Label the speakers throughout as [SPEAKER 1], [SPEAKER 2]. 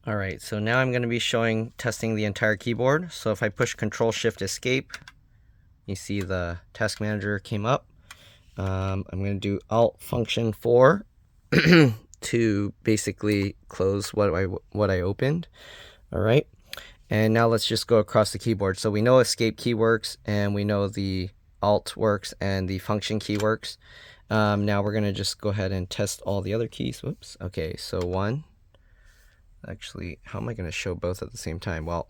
[SPEAKER 1] All right, so now I'm going to be testing the entire keyboard. So if I push Control Shift Escape, you see the task manager came up. I'm going to do Alt Function 4 to basically close what I opened. All right, and now let's just go across the keyboard. So we know Escape key works, and we know the Alt works, and the Function key works. Now we're going to just go ahead and test all the other keys. Whoops. Okay, so 1. Actually, how am I going to show both at the same time? Well,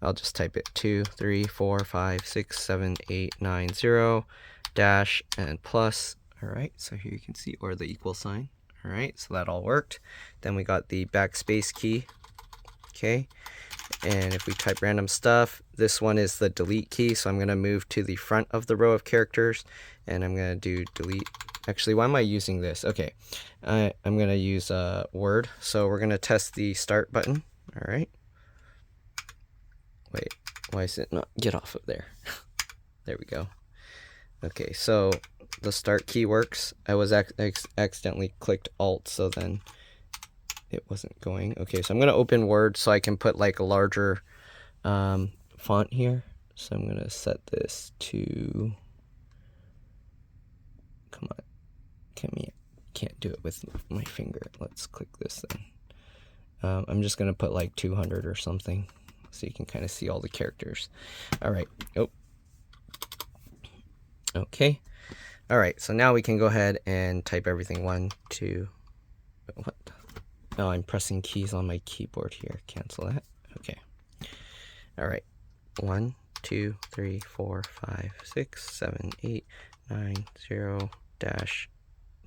[SPEAKER 1] I'll just type it 2, 3, 4, 5, 6, 7, 8, 9, 0, dash, and plus. All right, so here you can see, or the equal sign. All right, so that all worked. Then we got the backspace key. Okay, and if we type random stuff, this one is the delete key. So I'm going to move to the front of the row of characters, and I'm going to do delete. Actually, why am I using this? Okay, I'm going to use Word. So we're going to test the start button. All right. Wait, why is it not? Get off of there. There we go. Okay, so the start key works. I was accidentally clicked Alt, so then it wasn't going. Okay, so I'm going to open Word so I can put like a larger font here. So I'm going to set this to, come on, can't do it with my finger. Let's click this then. I'm just going to put like 200 or something so you can kind of see all the characters. All right. Oh. Okay. All right, so now we can go ahead and type everything. 1, 2, what? Oh, I'm pressing keys on my keyboard here. Cancel that. Okay. All right. 1, 2, 3, 4, 5, 6, 7, 8, 9, 0, dash,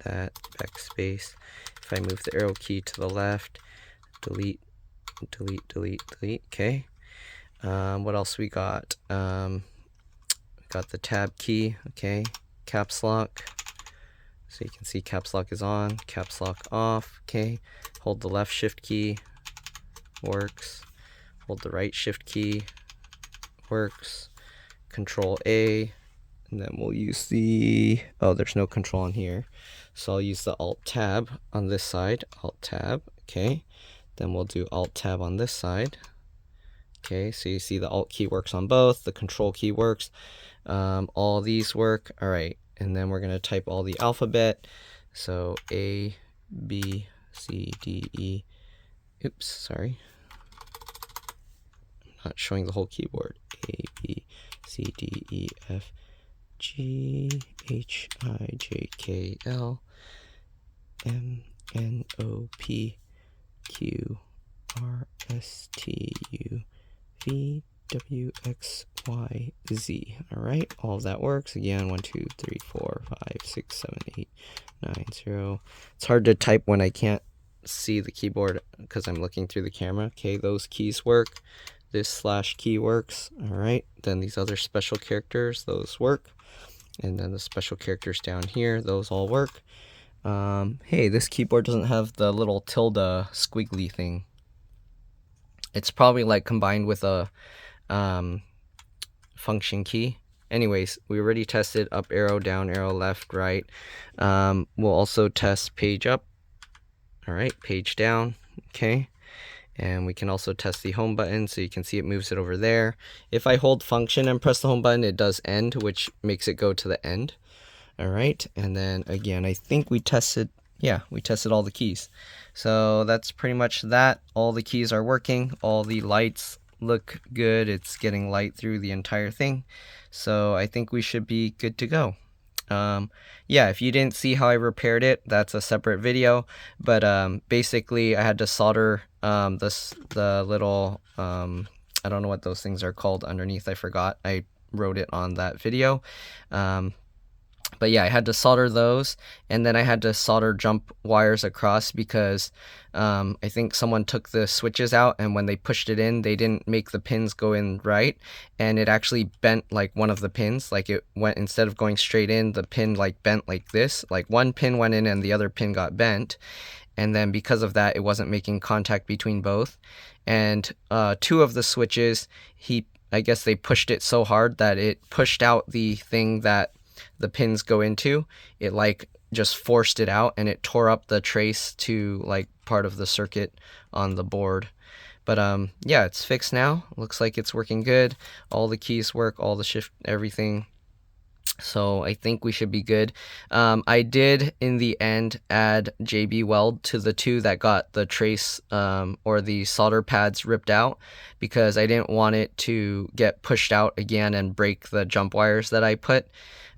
[SPEAKER 1] that, backspace. If I move the arrow key to the left, delete, delete, delete, delete. Okay. What else we got? We got the tab key. Okay. Caps lock. So you can see caps lock is on, caps lock off. Okay. Hold the left shift key. Works. Hold the right shift key. Works. Control A. And then we'll use the, oh, there's no control on here. So I'll use the Alt Tab on this side. Alt Tab. Okay. Then we'll do Alt Tab on this side. Okay, so you see the Alt key works on both. The Control key works. All these work. All right, and then we're going to type all the alphabet. So A, B, C, D, E. Oops, sorry. I'm not showing the whole keyboard. A, B, C, D, E, F, G, H, I, J, K, L, M, N, O, P, Q, R, S, T, U, V, W, X, Y, Z. All right, all of that works. Again, 1, 2, 3, 4, 5, 6, 7, 8, 9, 0. It's hard to type when I can't see the keyboard because I'm looking through the camera. Okay, those keys work. This slash key works. All right, then these other special characters, those work. And then the special characters down here, those all work. Hey, this keyboard doesn't have the little tilde squiggly thing. It's probably like combined with a function key. Anyways, we already tested up arrow, down arrow, left, right. We'll also test page up. All right, page down. Okay. And we can also test the home button, so you can see it moves it over there. If I hold function and press the home button, it does end, which makes it go to the end. All right, and then again, I think we tested, yeah, we tested all the keys. So that's pretty much that. All the keys are working. All the lights look good. It's getting light through the entire thing. So I think we should be good to go. Yeah, if you didn't see how I repaired it, that's a separate video. But basically, I had to solder the little, I don't know what those things are called underneath. I forgot. I wrote it on that video. But yeah, I had to solder those, and then I had to solder jump wires across because I think someone took the switches out, and when they pushed it in, they didn't make the pins go in right, and it actually bent like one of the pins. Like it went, instead of going straight in, the pin like bent like this. Like one pin went in and the other pin got bent, and then because of that, it wasn't making contact between both. And 2 of the switches, I guess they pushed it so hard that it pushed out the thing that the pins go into. It like just forced it out, and it tore up the trace to like part of the circuit on the board. But yeah, it's fixed now. Looks like it's working good. All the keys work, all the shift, everything. So I think we should be good. I did in the end add JB Weld to the two that got the trace or the solder pads ripped out, because I didn't want it to get pushed out again and break the jump wires that I put.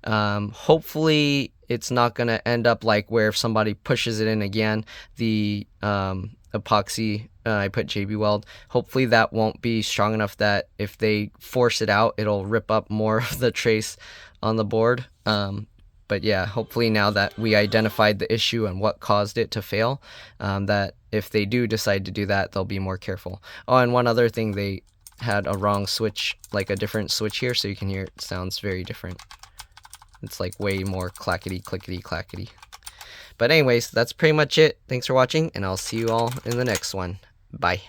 [SPEAKER 1] Hopefully it's not going to end up like where if somebody pushes it in again, the epoxy I put JB Weld, hopefully that won't be strong enough that if they force it out, it'll rip up more of the trace on the board. But yeah, hopefully now that we identified the issue and what caused it to fail, that if they do decide to do that, they'll be more careful. Oh, and one other thing, they had a wrong switch, like a different switch here, so you can hear it sounds very different. It's like way more clackety, clickety, clackety. But anyways, that's pretty much it. Thanks for watching, and I'll see you all in the next one. Bye.